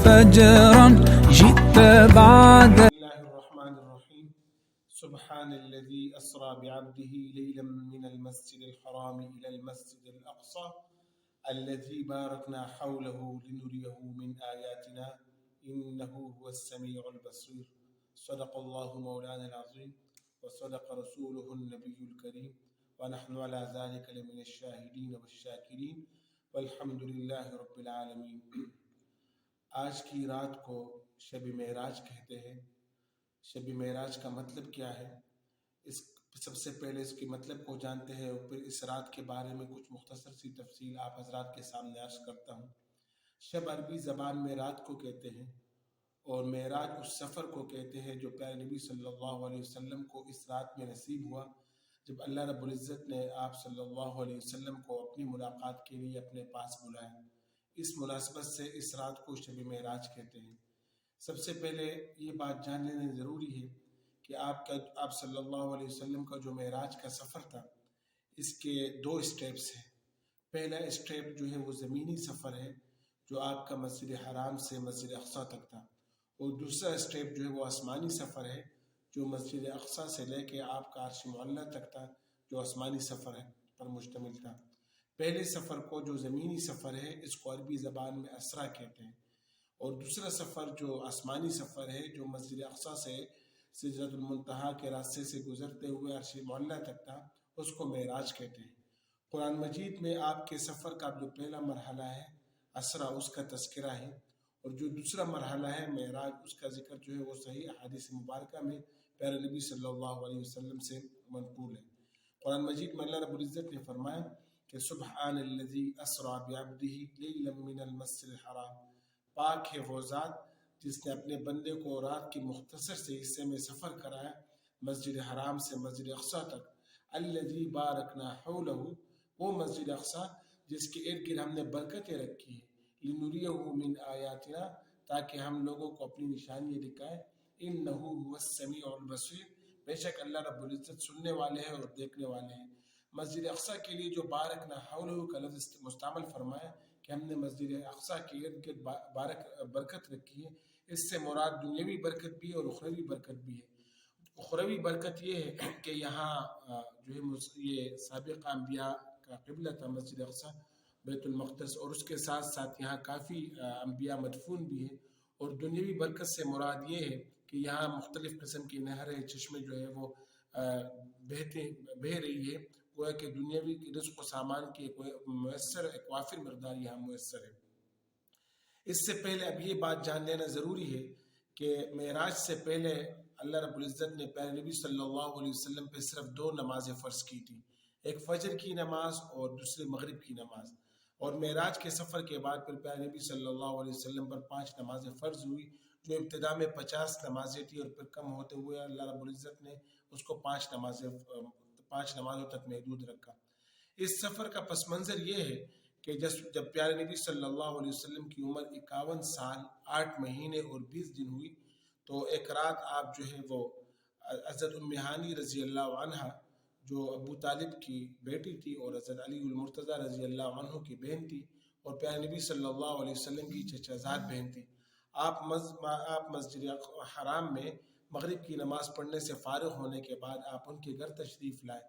فجرا جئت بعد. بسم الله الرحمن الرحيم. سبحان الذي أسرى بعبده ليلا من المسجد الحرام إلى المسجد الأقصى الذي باركنا حوله لنريه من آياتنا إنه هو السميع البصير. صدق الله مولانا العظيم وصدق رسوله النبي الكريم ونحن على ذلك لمن الشاهدين والشاكرين والحمد لله رب العالمين. آج کی رات کو شب معراج کہتے ہیں۔ شب معراج کا مطلب کیا ہے؟ سب سے پہلے اس کے مطلب کو جانتے ہیں اور پھر اس رات کے بارے میں کچھ مختصر سی تفصیل آپ حضرات کے سامنے عرض کرتا ہوں۔ شب عربی زبان میں رات کو کہتے ہیں اور معراج اس سفر کو کہتے ہیں جو پیارے نبی صلی اللہ علیہ وسلم کو اس رات میں نصیب ہوا جب اللہ رب العزت نے آپ صلی اللہ علیہ وسلم کو اپنی ملاقات کے لیے اپنے پاس بلایا۔ اس مناسبت سے اس رات کو شب معراج کہتے ہیں۔ سب سے پہلے یہ بات جان لینا ضروری ہے کہ آپ صلی اللہ علیہ وسلم کا جو معراج کا سفر تھا اس کے دو اسٹیپس ہیں۔ پہلا اسٹیپ جو ہے وہ زمینی سفر ہے جو آپ کا مسجد حرام سے مسجد اقصیٰ تک تھا، اور دوسرا اسٹیپ جو ہے وہ آسمانی سفر ہے جو مسجد اقصیٰ سے لے کے آپ کا عرش معلیٰ تک تھا جو آسمانی سفر ہے پر مشتمل تھا۔ پہلے سفر کو جو زمینی سفر ہے اس کو عربی زبان میں اسرا کہتے ہیں، اور دوسرا سفر جو آسمانی سفر ہے جو مسجد اقصیٰ سے سدرۃ المنتہا کے راستے سے گزرتے ہوئے عرش معلیٰ تک تھا اس کو معراج کہتے ہیں۔ قرآن مجید میں آپ کے سفر کا جو پہلا مرحلہ ہے اسرا، اس کا تذکرہ ہے، اور جو دوسرا مرحلہ ہے معراج اس کا ذکر جو ہے وہ صحیح احادیث مبارکہ میں پیارے نبی صلی اللہ علیہ وسلم سے منقول ہے۔ قرآن مجید میں اللہ رب العزت نے فرمایا کہ سبحان الذی اسری بعبدہ لیلا من المسجد الحرام، پاک ہے وہ ذات جس نے اپنے بندے کو رات کے مختصر سے حصے میں سفر کرایا مسجد حرام سے مسجد اقصیٰ تک، الذی بارکنا حولہ، وہ مسجد اقصیٰ جس کے ارد گرد ہم نے برکتیں رکھی ہیں، لنریہ من آیاتنا، تاکہ ہم لوگوں کو اپنی نشانیاں دکھائیں، انہ هو السمیع البصیر، بے شک اللہ رب العزت سننے والے ہیں اور دیکھنے والے ہیں۔ مسجد اقصیٰ کے لیے جو بارکنا حولہ کا لفظ مستعمل فرمایا کہ ہم نے مسجد اقصیٰ کے ارد گرد برکت رکھی ہے، اس سے مراد دنیاوی برکت بھی ہے اور اخروی برکت بھی ہے۔ اخروی برکت یہ ہے کہ یہاں جو ہے یہ سابق انبیاء کا قبلہ تھا مسجد اقصیٰ بیت المقدس، اور اس کے ساتھ ساتھ یہاں کافی انبیاء مدفون بھی ہیں، اور دنیاوی برکت سے مراد یہ ہے کہ یہاں مختلف قسم کی نہریں چشمے جو ہے وہ بہہ رہی ہے، گویا کہ دنیاوی رزق و سامان کی میسر ایک وافر مقدار یہاں میسر ہے۔ اس سے پہلے اب یہ بات جان لینا ضروری ہے کہ معراج سے پہلے اللہ رب العزت نے پیارے نبی صلی اللہ علیہ وسلم پہ صرف دو نمازیں فرض کی تھی، ایک فجر کی نماز اور دوسری مغرب کی نماز، اور معراج کے سفر کے بعد پھر پیارے نبی صلی اللہ علیہ وسلم پر 5 نمازیں فرض ہوئی جو ابتدا میں 50 نمازیں تھی، اور پھر کم ہوتے ہوئے اللہ رب العزت نے اس کو 5 نمازوں تک محدود رکھا۔ اس سفر کا پس منظر یہ ہے کہ جب پیارے نبی صلی اللہ علیہ وسلم کی عمر 51 سال 8 مہینے اور 20 دن ہوئی تو ایک رات آپ جو ہے وہ حضرت ام ہانی رضی اللہ عنہ جو ابو طالب کی بیٹی تھی اور حضرت علی المرتضیٰ رضی اللہ عنہ کی بہن تھی اور پیارے نبی صلی اللہ علیہ وسلم کی چچا زاد بہن تھی، آپ مسجد حرام میں مغرب کی نماز پڑھنے سے فارغ ہونے کے بعد آپ ان کے گھر تشریف لائے،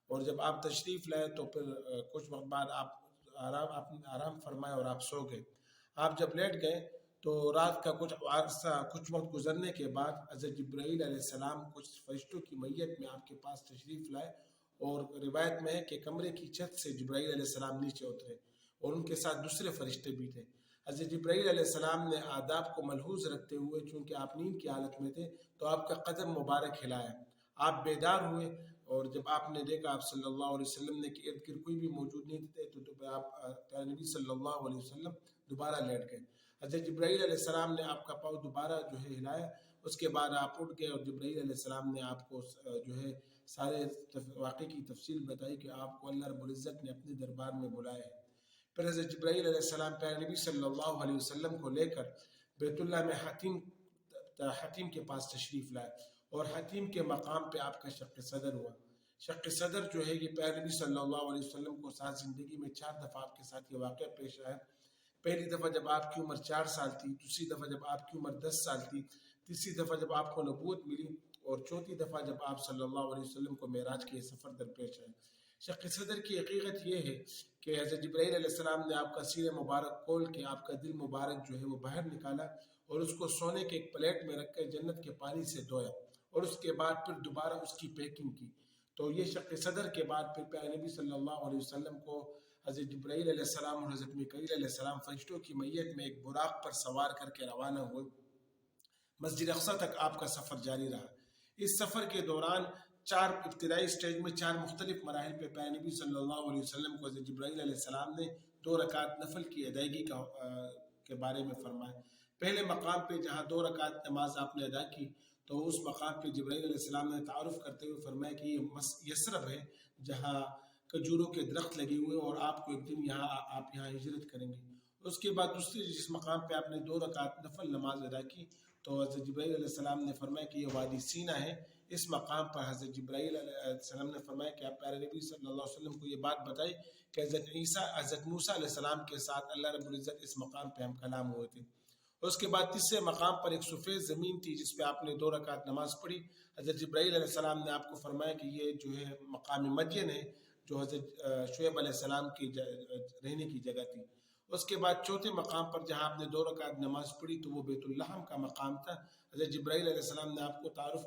اور جب آپ تشریف لائے تو پھر کچھ وقت بعد آپ آرام فرمائے اور آپ سو گئے۔ آپ جب لیٹ گئے تو رات کا کچھ وقت گزرنے کے بعد حضرت جبرائیل علیہ السلام کچھ فرشتوں کی میت میں آپ کے پاس تشریف لائے، اور روایت میں ہے کہ کمرے کی چھت سے جبرائیل علیہ السلام نیچے اترے اور ان کے ساتھ دوسرے فرشتے بھی تھے۔ حضرت جبرائیل علیہ السلام نے آداب کو ملحوظ رکھتے ہوئے چونکہ آپ نیند کی حالت میں تھے تو آپ کا قدم مبارک ہلایا، آپ بیدار ہوئے، اور جب آپ نے دیکھا آپ صلی اللہ علیہ وسلم نے کہ ارد گرد کوئی بھی موجود نہیں تھے تو آپ پیارے نبی صلی اللہ علیہ وسلم دوبارہ لیٹ گئے۔ حضرت جبرائیل علیہ السلام نے آپ کا پاؤں دوبارہ جو ہے ہلایا، اس کے بعد آپ اٹھ گئے، اور جبرائیل علیہ السلام نے آپ کو جو ہے سارے واقعے کی تفصیل بتائی کہ آپ کو اللہ رب العزت نے اپنے دربار میں بلایا ہے۔ پھر حضرت جبرائیل علیہ السلام پیارے نبی صلی اللہ علیہ وسلم کو لے کر بیت اللہ میں حتیم کے پاس تشریف لائے، اور حتیم کے مقام پہ آپ کا شق صدر ہوا۔ شق صدر جو ہے یہ پیارے نبی صلی اللہ علیہ وسلم کو ساتھ زندگی میں 4 دفعہ آپ کے ساتھ یہ واقعہ پیش آیا۔ پہلی دفعہ جب آپ کی عمر 4 سال تھی، دوسری دفعہ جب آپ کی عمر 10 سال تھی، تیسری دفعہ جب آپ کو نبوت ملی، اور چوتھی دفعہ جب آپ صلی اللہ علیہ وسلم کو معراج کے سفر درپیش آئے۔ شق صدر کی حقیقت یہ ہے کہ حضرت جبرائیل علیہ السلام نے آپ کا سینہ مبارک کھول کے آپ کا دل مبارک جو ہے وہ باہر نکالا اور اس کو سونے کے ایک پلیٹ میں رکھ کے جنت کے پانی سے دھویا، اور اس کے بعد پھر دوبارہ اس کی پیکنگ کی۔ تو یہ شق صدر کے بعد پھر پیارے نبی صلی اللہ علیہ وسلم کو حضرت جبرائیل علیہ السلام اور حضرت میکائیل علیہ السلام فرشتوں کی میت میں ایک براق پر سوار کر کے روانہ ہوئے۔ مسجد اقصیٰ تک آپ کا سفر جاری رہا۔ اس سفر کے دوران 4 ابتدائی سٹیج میں 4 مختلف مراحل پہ پیارے نبی صلی اللہ علیہ وسلم کو حضرت جبرائیل علیہ السلام نے 2 رکعت نفل کی ادائیگی کے بارے میں فرمایا۔ پہلے مقام پہ جہاں 2 رکعت نماز آپ نے ادا کی، تو اس مقام پہ جبرائیل علیہ السلام نے تعارف کرتے ہوئے فرمایا کہ یہ یثرب ہے، جہاں کھجوروں کے درخت لگے ہوئے، اور آپ کو ایک دن آپ یہاں ہجرت کریں گے۔ اس کے بعد دوسری جس مقام پہ آپ نے 2 رکعت نفل نماز ادا کی، تو حضرت جبرائیل علیہ السلام نے فرمایا کہ یہ وادی سینہ ہے۔ اس مقام پر حضرت جبرائیل علیہ السلام نے فرمایا کہ آپ پیارے نبی صلی اللہ علیہ وسلم کو یہ بات بتائی کہ حضرت موسیٰ علیہ السلام کے ساتھ اللہ رب العزت اس مقام پہ ہم کلام ہوئے تھے۔ اس کے بعد تیسرے مقام پر ایک سفید زمین تھی جس پہ آپ نے 2 رکعت نماز پڑھی۔ حضرت جبرائیل علیہ السلام نے آپ کو فرمایا کہ یہ جو ہے مقام مدین ہے، جو حضرت شعیب علیہ السلام کی رہنے کی جگہ تھی۔ اس کے بعد چوتھے مقام پر جہاں آپ نے 2 رکعت نماز پڑھی تو وہ بیت اللحم کا مقام تھا۔ حضرت جبرائیل علیہ السلام نے آپ کو تعارف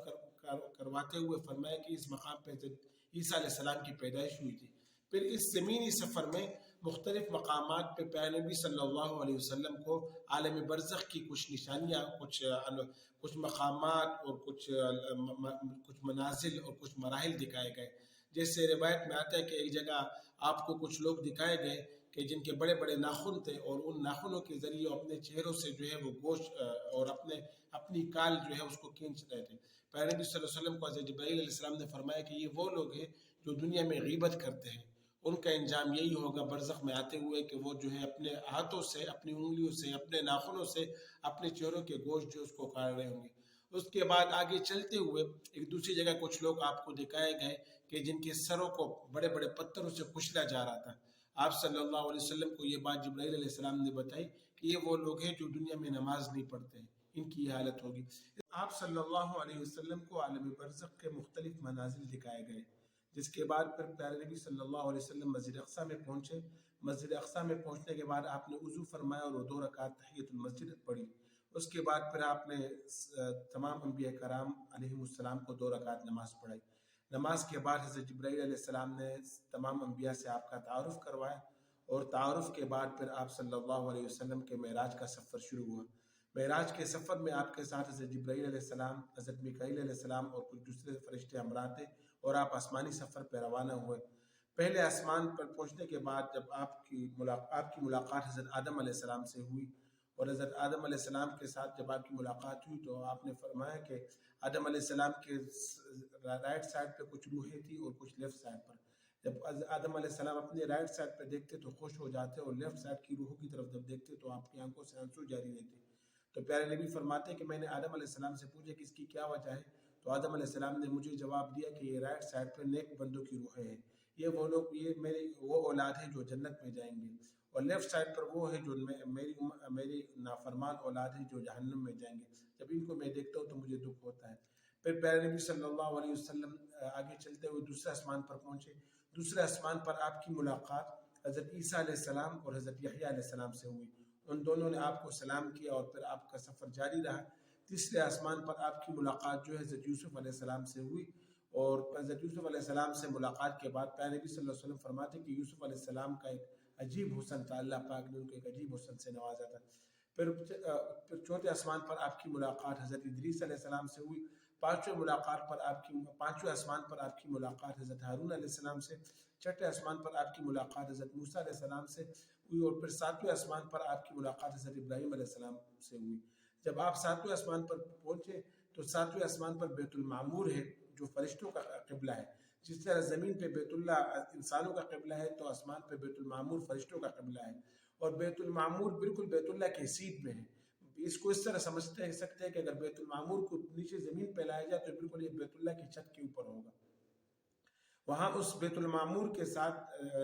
کرواتے ہوئے فرمایا کہ اس مقام پہ حضرت عیسیٰ علیہ السلام کی پیدائش ہوئی تھی۔ پھر اس زمینی سفر میں مختلف مقامات پہ پیارے نبی صلی اللہ علیہ وسلم کو عالم برزخ کی کچھ نشانیاں، کچھ مقامات اور کچھ منازل اور کچھ مراحل دکھائے گئے۔ جیسے روایت میں آتا ہے کہ ایک جگہ آپ کو کچھ لوگ دکھائے گئے کہ جن کے بڑے بڑے ناخن تھے، اور ان ناخنوں کے ذریعے اپنے چہروں سے جو ہے وہ گوشت اور اپنی کال جو ہے اس کو کھینچ رہے تھے۔ پیارے نبی صلی اللہ علیہ وسلم کو حضرت جبرائیل علیہ السلام نے فرمایا کہ یہ وہ لوگ ہیں جو دنیا میں غیبت کرتے ہیں، ان کا انجام یہی ہوگا برزخ میں آتے ہوئے کہ وہ جو ہے اپنے ہاتھوں سے، اپنی انگلیوں سے، اپنے ناخنوں سے اپنے چہروں کے گوشت جو اس کو کاٹ رہے ہوں گے۔ اس کے بعد آگے چلتے ہوئے ایک دوسری جگہ کچھ لوگ آپ کو دکھائے گئے کہ جن کے سروں کو بڑے بڑے پتھروں سے کچلا جا رہا تھا۔ آپ صلی اللہ علیہ وسلم کو یہ بات جبرائیل علیہ السلام نے بتائی کہ یہ وہ لوگ ہیں جو دنیا میں نماز نہیں پڑھتے ہیں، ان کی یہ حالت ہوگی۔ آپ صلی اللہ علیہ وسلم کو عالم برزخ کے مختلف منازل دکھائے گئے، جس کے بعد پھر پیارے نبی صلی اللہ علیہ وسلم مسجد اقصیٰ میں پہنچے۔ مسجد اقصیٰ میں پہنچنے کے بعد آپ نے وضو فرمایا اور 2 رکعت تحیۃ المسجد پڑھی۔ اس کے بعد پھر آپ نے تمام انبیاء کرام علیہ السلام کو 2 رکعت نماز پڑھائی۔ نماز کے بعد حضرت جبرائیل علیہ السلام نے تمام انبیاء سے آپ کا تعارف کروایا، اور تعارف کے بعد پھر آپ صلی اللہ علیہ وسلم کے معراج کا سفر شروع ہوا۔ معراج کے سفر میں آپ کے ساتھ حضرت جبرائیل علیہ السلام، حضرت میکائیل علیہ السلام اور کچھ دوسرے فرشتے ہمراہ تھے، اور آپ آسمانی سفر پہ روانہ ہوئے۔ پہلے آسمان پر پہنچنے کے بعد جب آپ کی ملاقات حضرت آدم علیہ السلام سے ہوئی، اور حضرت آدم علیہ السلام کے ساتھ جب آپ کی ملاقات ہوئی تو آپ نے فرمایا کہ آدم علیہ السلام کے رائٹ سائڈ پہ کچھ روحیں تھی اور کچھ لیفٹ سائڈ پر۔ جب آدم علیہ السلام اپنے رائٹ سائڈ پہ دیکھتے تو خوش ہو جاتے، اور لیفٹ سائڈ کی روحوں کی طرف جب دیکھتے تو آپ کی آنکھوں سے آنسو جاری رہتے۔ تو پیارے نبی فرماتے کہ میں نے آدم علیہ السلام سے پوچھا کہ اس کی کیا وجہ ہے، تو آدم علیہ السلام نے مجھے جواب دیا کہ یہ رائٹ سائڈ پہ نیک بندوں کی روحیں ہیں، یہ وہ لوگ، یہ میری وہ اولاد ہیں جو جنت میں جائیں گے، اور لیفٹ سائڈ پر وہ ہے جو میری نافرمان اولاد ہیں جو جہنم میں جائیں گے۔ جب ان کو میں دیکھتا ہوں تو مجھے دکھ ہوتا ہے۔ پھر پیارے نبی صلی اللہ علیہ وسلم آگے چلتے ہوئے دوسرے آسمان پر پہنچے۔ دوسرے آسمان پر آپ کی ملاقات حضرت عیسیٰ علیہ السلام اور حضرت یحییٰ علیہ السلام سے ہوئی۔ ان دونوں نے آپ کو سلام کیا، اور پھر آپ کا سفر جاری رہا۔ تیسرے آسمان پر آپ کی ملاقات جو ہے حضرت یوسف علیہ السلام سے ہوئی، اور حضرت یوسف علیہ السلام سے ملاقات کے بعد پیارے نبی صلی اللہ علیہ وسلم فرماتے کہ یوسف علیہ السلام کا ایک عجیب حسن تھا، اللہ پاک نے ان کو ایک عجیب حسن سے نوازا تھا۔ پھر چوتھے آسمان پر آپ کی ملاقات حضرت ادریس علیہ السلام سے ہوئی۔ پانچویں آسمان پر آپ کی ملاقات حضرت ہارون علیہ السلام سے۔ چھٹے آسمان پر آپ کی ملاقات حضرت موسیٰ علیہ السلام سے ہوئی، اور پھر 7ویں آسمان پر آپ کی ملاقات حضرت ابراہیم علیہ السلام سے ہوئی۔ جب آپ 7ویں آسمان پر پہنچے تو 7ویں آسمان پر بیت المعمور ہے جو فرشتوں کا قبلہ ہے۔ جس طرح زمین پہ بیت اللہ انسانوں کا قبلہ ہے، تو آسمان پہ بیت المعمور فرشتوں کا قبلہ ہے، اور بیت المعمور بالکل بیت اللہ کے سیٹ میں ہے۔ اس کو اس طرح سمجھتے سکتے ہیں کہ اگر بیت المعمور کو نیچے زمین پہ لایا جائے تو بالکل یہ بیت اللہ کی چھت کے اوپر ہوگا۔ وہاں اس بیت المعمور کے ساتھ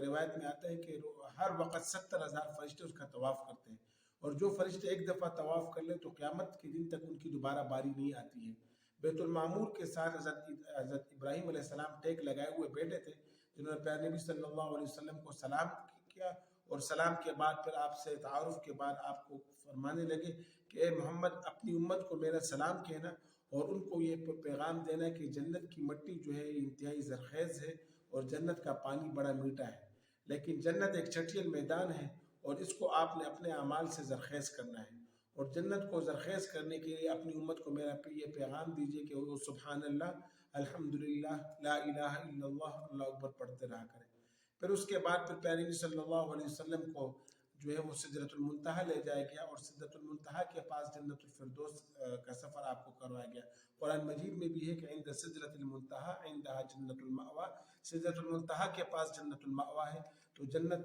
روایت میں آتا ہے کہ ہر وقت 70,000 فرشتے اس کا طواف کرتے ہیں، اور جو فرشتے ایک دفعہ طواف کر لیں تو قیامت کے دن تک ان کی دوبارہ باری نہیں آتی ہے۔ بیت المعمور کے ساتھ حضرت ابراہیم علیہ السلام ٹیک لگائے ہوئے بیٹھے تھے، جنہوں نے پیارے نبی صلی اللہ علیہ وسلم کو سلام کیا، اور سلام کے بعد پھر آپ سے تعارف کے بعد آپ کو فرمانے لگے کہ اے محمد اپنی امت کو میرا سلام کہنا، اور ان کو یہ پیغام دینا کہ جنت کی مٹی جو ہے انتہائی زرخیز ہے اور جنت کا پانی بڑا میٹھا ہے، لیکن جنت ایک چٹیل میدان ہے اور اس کو آپ نے اپنے اعمال سے زرخیز کرنا ہے، اور جنت کو زرخیز کرنے کے لیے اپنی امت کو میرا یہ پیغام دیجیے کہ وہ سبحان اللہ، الحمدللہ، لا الہ الا اللہ، اللہ اکبر پڑھتے رہا کریں۔ پھر اس کے بعد پھر پیارے نبی صلی اللہ علیہ وسلم کو جو ہے وہ سدرۃ المنتہا لے جایا گیا، اور سدرۃ المنتہا کے پاس جنت الفردوس کا سفر آپ کو کروایا گیا۔ قرآن مجید میں بھی ہے کہ عند سدرۃ المنتہا عندہا جنت المأویٰ، سدرۃ المنتہا کے پاس جنت المأویٰ ہے، تو جنت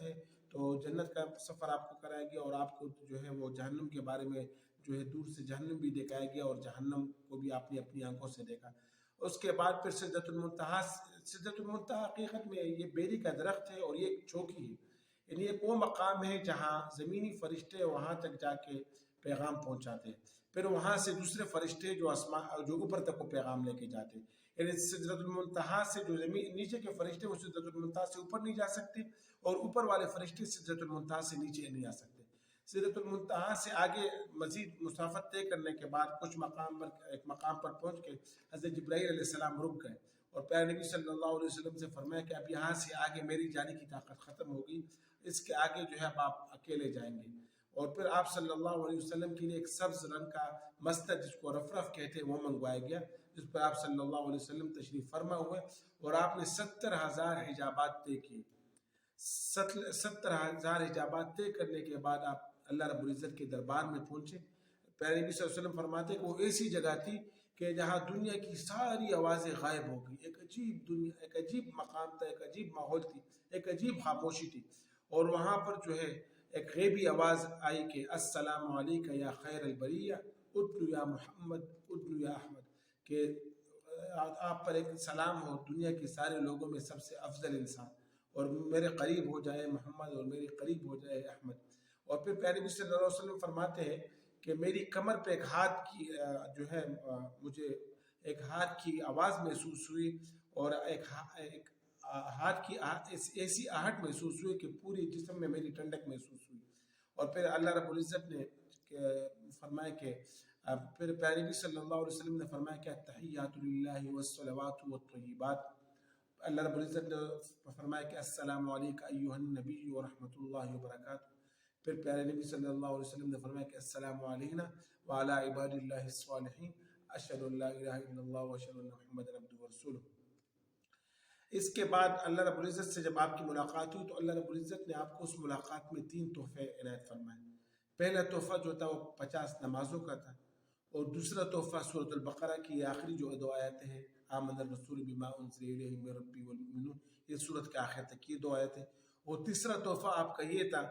ہے، تو جنت کا سفر آپ کو کرایا گیا، اور آپ کو جو ہے وہ جہنم کے بارے میں جو ہے دور سے جہنم بھی دکھایا گیا، اور جہنم کو بھی آپ نے اپنی آنکھوں سے دیکھا۔ اس کے بعد پھر سدرۃ المنتہا حقیقت میں یہ بیری کا درخت ہے اور یہ ایک چوکی ہے، یعنی ایک وہ مقام ہے جہاں زمینی فرشتے وہاں تک جا کے پیغام پہنچاتے ہیں، پھر وہاں سے دوسرے فرشتے جو اوپر تک وہ پیغام لے کے جاتے ہیں، یعنی سدرۃ المنتہا سے جو نیچے کے فرشتے وہ سدرۃ المنتہا سے اوپر نہیں جا سکتے، اور اوپر والے فرشتے سدرۃ المنتہا سے نیچے نہیں آ سکتے۔ سدرۃ المنتہا سے آگے مزید مسافت طے کرنے کے بعد ایک مقام پر پہنچ کے حضرت جبرائیل علیہ السلام رک گئے، اور پیارے نبی صلی اللہ علیہ وسلم سے فرمایا کہ اب یہاں سے آگے میری جانے کی طاقت ختم ہوگی، اس کے آگے جو ہے اب آپ اکیلے جائیں گے، اور پھر آپ صلی اللہ علیہ وسلم کے لیے ایک سبز رنگ کا مستر جس کو رفرف کہتے ہیں وہ منگوایا گیا، جس پر آپ صلی اللہ علیہ وسلم تشریف فرما ہوئے، اور آپ نے 70,000 حجابات طے کیے۔ 70,000 حجابات طے کرنے کے بعد آپ اللہ رب العزت کے دربار میں پہنچے۔ پیارے نبی صلی اللہ علیہ وسلم فرماتے ہیں کہ وہ ایسی جگہ تھی کہ جہاں دنیا کی ساری آوازیں غائب ہو گئی، ایک عجیب دنیا، ایک عجیب مقام تھا، ایک عجیب ماحول تھی، ایک عجیب خاموشی تھی، اور وہاں پر جو ہے ایک غیبی آواز آئی کہ السلام علیک یا خیر البریہ ادنو یا محمد ادنو یا احمد، کہ آپ پر ایک سلام ہو دنیا کے سارے لوگوں میں سب سے افضل انسان، اور میرے قریب ہو جائے محمد اور میرے قریب ہو جائے احمد۔ اور پھر پیارے نبی صلی اللہ علیہ وسلم فرماتے ہیں کہ میری کمر پہ ایک ہاتھ کی جو ہے مجھے ایک ہاتھ کی آواز محسوس ہوئی، اور ایک ہاتھ کی ایسی آہٹ محسوس ہوئی کہ پوری جسم میں میری ٹھنڈک محسوس ہوئی، اور پھر اللہ رب العزت نے فرمایا کہ پھر پیارے نبی صلی اللہ علیہ وسلم نے فرمایا کہ التحیات للہ والصلوات والطیبات، اللہ رب العزت نے فرمایا کہ السلام علیکم ایھا النبی ورحمۃ اللہ وبرکاتہ، پھر پیارے نبی صلی اللہ علیہ وسلم نے فرمایا کہ السلام علینا وعلی عباد اللہ الصالحین، اشہد ان لا الہ الا اللہ واشہد ان محمد عبدہ ورسولہ۔ اس کے بعد اللہ رب العزت سے جب آپ کی ملاقات ہوئی تو اللہ رب العزت نے آپ کو اس ملاقات میں 3 تحفے عنایت فرمائے۔ پہلا تحفہ جو تھا وہ 50 نمازوں کا تھا، اور دوسرا تحفہ سورۃ البقرہ کی آخری جو 2 آیتیں ہیں، آمن الرسول بما انزل الیہ من ربہ والمؤمنون، یہ سورت کے آخر تک یہ 2 آیتیں، اور تیسرا تحفہ آپ کا یہ تھا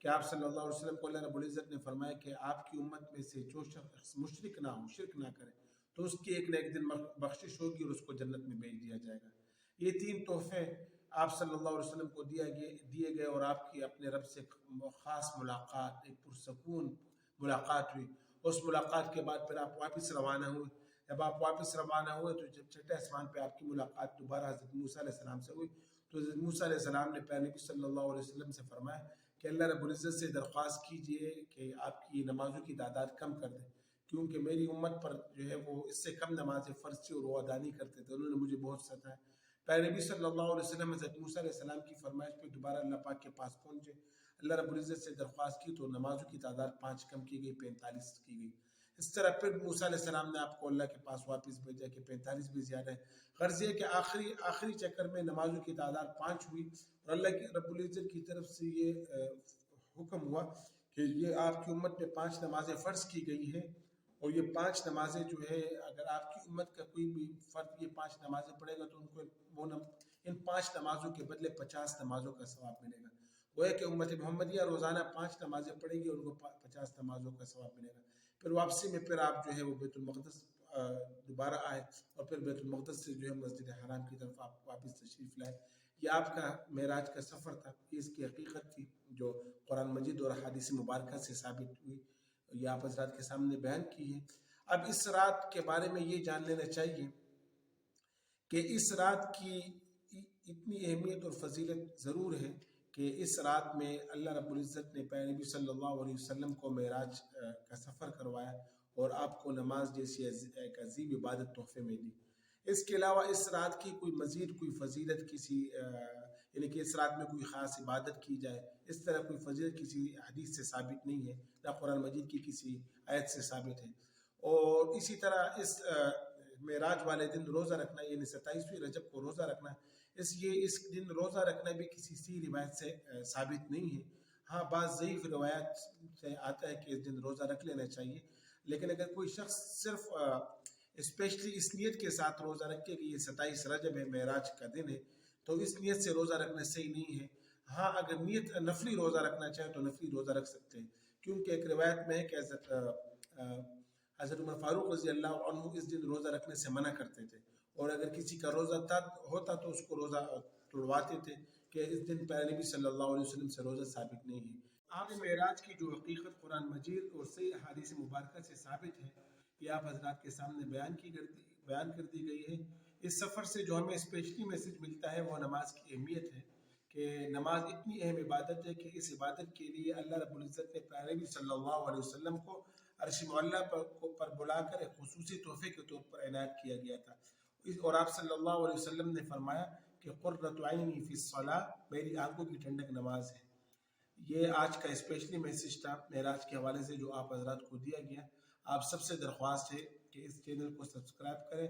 کہ آپ صلی اللہ علیہ وسلم کو اللہ رب العزت نے فرمایا کہ آپ کی امت میں سے جو شخص مشرک نہ ہو، شرک نہ کرے، تو اس کی ایک نہ ایک دن بخشش ہوگی اور اس کو جنت میں بھیج دیا جائے گا۔ یہ 3 تحفے آپ صلی اللہ علیہ وسلم کو دیے گئے، اور آپ کی اپنے رب سے خاص ملاقات، ایک پرسکون ملاقات ہوئی۔ اس ملاقات کے بعد پھر آپ واپس روانہ ہوئے۔ جب آپ واپس روانہ ہوئے تو جب چھٹے آسمان پہ آپ کی ملاقات دوبارہ حضرت موسیٰ علیہ السلام سے ہوئی، تو حضرت موسیٰ علیہ السلام نے پیارے نبی صلی اللہ علیہ وسلم سے فرمایا کہ اللہ رب العزت سے درخواست کیجئے کہ آپ کی نمازوں کی تعداد کم کر دیں، کیونکہ میری امت پر جو ہے وہ اس سے کم نمازیں فرض تھی اور وہ ادا نہیں کرتے تھے، انہوں نے مجھے بہت ستایا۔ پیارے نبی صلی اللہ علیہ وسلم حضرت موسیٰ علیہ السلام کی فرمائش پہ دوبارہ اللہ پاک کے پاس پہنچے، اللہ رب العزت سے درخواست کی تو نمازوں کی تعداد 5 کم کی گئی، 45 کی گئی۔ اس طرح پھر موسیٰ علیہ السلام نے آپ کو اللہ کے پاس واپس بھیجا کہ 45 بھی زیادہ ہے۔ غرض یہ کہ آخری چکر میں نمازوں کی تعداد 5 ہوئی، اور اللہ کی رب العزت کی طرف سے یہ حکم ہوا کہ یہ آپ کی امت میں 5 نمازیں فرض کی گئی ہیں، اور یہ 5 نمازیں جو ہے اگر آپ کی امت کا کوئی بھی فرد یہ 5 نمازیں پڑھے گا تو ان کو ان 5 نمازوں کے بدلے 50 نمازوں کا ثواب ملے گا۔ وہ ہے کہ امت محمدیہ روزانہ 5 نمازیں پڑھے گی اور ان کو 50 نمازوں کا ثواب ملے گا۔ پھر واپسی میں پھر آپ جو ہے وہ بیت المقدس دوبارہ آئے اور پھر بیت المقدس سے جو ہے مسجد حرام کی طرف آپ واپس تشریف لائے. یہ آپ کا معراج کا سفر تھا. یہ اس کی حقیقت تھی جو قرآن مجید اور حدیث مبارکہ سے ثابت ہوئی. یہ آپ حضرات کے سامنے بیان کی ہے. اب اس رات کے بارے میں یہ جان لینا چاہیے کہ اس رات کی اتنی اہمیت اور فضیلت ضرور ہے کہ اس رات میں اللہ رب العزت نے پیارے نبی صلی اللہ علیہ وسلم کو معراج کا سفر کروایا اور آپ کو نماز جیسی ایک عظیم عبادت تحفے میں دی. اس کے علاوہ اس رات کی کوئی مزید کوئی فضیلت کسی یعنی کہ اس رات میں کوئی خاص عبادت کی جائے اس طرح کوئی فضیلت کسی حدیث سے ثابت نہیں ہے، نہ قرآن مجید کی کسی آیت سے ثابت ہے. اور اسی طرح اس معراج والے دن روزہ رکھنا یعنی 27ویں رجب کو روزہ رکھنا اس دن روزہ رکھنا بھی کسی سی روایت سے ثابت نہیں ہے. ہاں بعض ضعیف روایت سے آتا ہے کہ اس دن روزہ رکھ لینا چاہیے، لیکن اگر کوئی شخص صرف اسپیشلی اس نیت کے ساتھ روزہ رکھے کہ یہ 27 رجب ہے، معراج کا دن ہے، تو اس نیت سے روزہ رکھنا صحیح نہیں ہے. ہاں اگر نیت نفلی روزہ رکھنا چاہے تو نفلی روزہ رکھ سکتے ہیں، کیونکہ ایک روایت میں ہے کہ حضرت عمر فاروق رضی اللہ عنہ اس دن روزہ رکھنے سے منع کرتے تھے، اور اگر کسی کا روزہ ہوتا تو اس کو روزہ توڑواتے تھے کہ اس دن پیارے نبی صلی اللہ علیہ وسلم سے روزہ ثابت نہیں ہے. آپ معراج کی جو حقیقت قرآن مجید اور صحیح احادیث مبارکہ سے ثابت ہے یہ آپ حضرات کے سامنے بیان کر دی گئی ہے. اس سفر سے جو ہمیں اسپیشلی میسج ملتا ہے وہ نماز کی اہمیت ہے کہ نماز اتنی اہم عبادت ہے کہ اس عبادت کے لیے اللہ رب العزت نے پیارے نبی صلی اللہ علیہ وسلم کو عرش معلیٰ پر بلا کر ایک خصوصی تحفے کے طور پر عنایت کیا گیا تھا. اور آپ صلی اللہ علیہ وسلم نے فرمایا کہ قرۃ عینی فی الصلاۃ، میری آنکھوں کی ٹھنڈک نماز ہے. یہ آج کا اسپیشلی میسج تھا معراج کے حوالے سے جو آپ حضرات کو دیا گیا. آپ سب سے درخواست ہے کہ اس چینل کو سبسکرائب کریں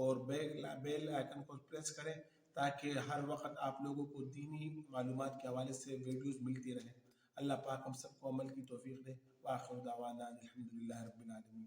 اور بیل آئیکن کو پریس کریں تاکہ ہر وقت آپ لوگوں کو دینی معلومات کے حوالے سے ویڈیوز ملتی رہیں. اللہ پاک ہم سب کو عمل کی توفیق دے. وآخر دعوانا الحمدللہ رب العالمین.